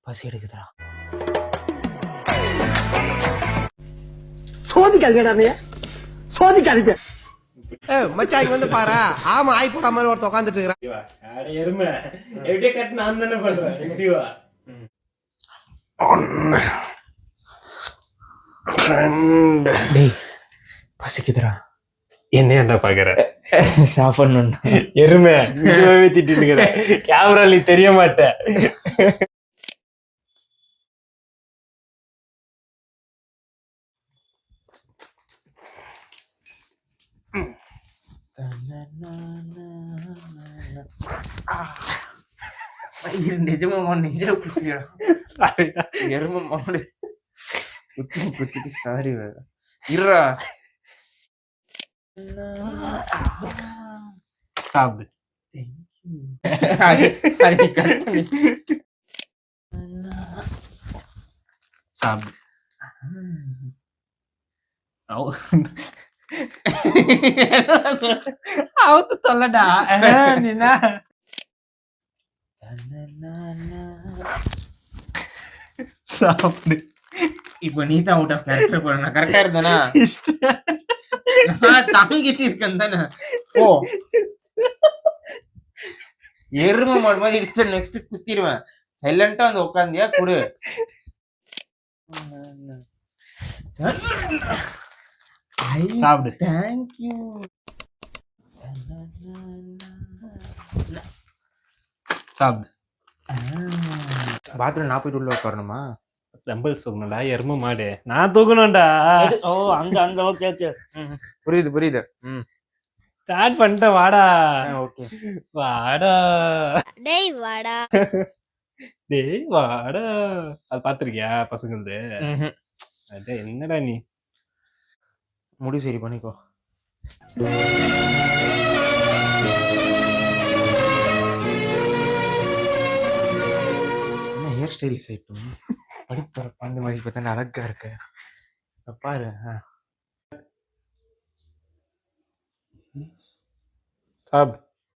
பசி எடுக்குதுடா. சோதிக்காதீங்க, சோதிக்காதீங்க. மச்சான் இங்க வந்து பாரு. ஆமா ஆய் போற மாதிரி ஒருத்த உட்காந்துட்டு இருக்கிறான். அட எருமை எப்படியே கட்டு நான் தானே பண்றேன். இப்படிவா டேய் பசிக்குதுடா. என்ன என்ன பாக்குற சாப்பிடணும். எருமை இதுவே திட்டிட்டு இருக்கிற கேமரால தெரிய மாட்டேன். நிஜமா நெஞ்ச குத்திடா. எருமை மாடு குத்திட்டு சாரி இருடா. சாப்பிடு. சாப்பிடு. அவுத்து தொல்லடா நீனா. சாப்பிடு. இப்ப நீ தான் அவுட் ஆஃப் கேரக்டர் போற. நான் கரெக்டா இருந்தேனா? தாங்கிட்டு இருக்கேன் தானே. ஓ எருமை மாடு மாதிரி இடிச்ச நெக்ஸ்ட் குத்திடுவேன். சைலண்டா வந்து உட்காந்தியா குடு. சாப்பிடு. தேங்க்யூ. சாப்பிடு. பாத்ரூம் நான் போயிட்டு உள்ள உட்காரணுமா? டம்பிள்ஸ் தூக்கணும்டா. எருமை மாடு நான் தூக்கணும்டா. ஓ அங்க அங்க ஓகே ஓகே புரியுது. ஸ்டார்ட் பண்ணிட்டேன். வாடா. ஓகே வாடா. டேய் வாடா. டேய் வாடா. அது பாத்திருக்கியா பசங்களது? அட என்னடா நீ முடி சரி பண்ணிக்கோ. என்ன ஹேர் ஸ்டைல் சைட்டும் படிப்பற பந்து மாதிரி பார்த்தா அழகா இருக்கு பாரு. சாப்பிடு.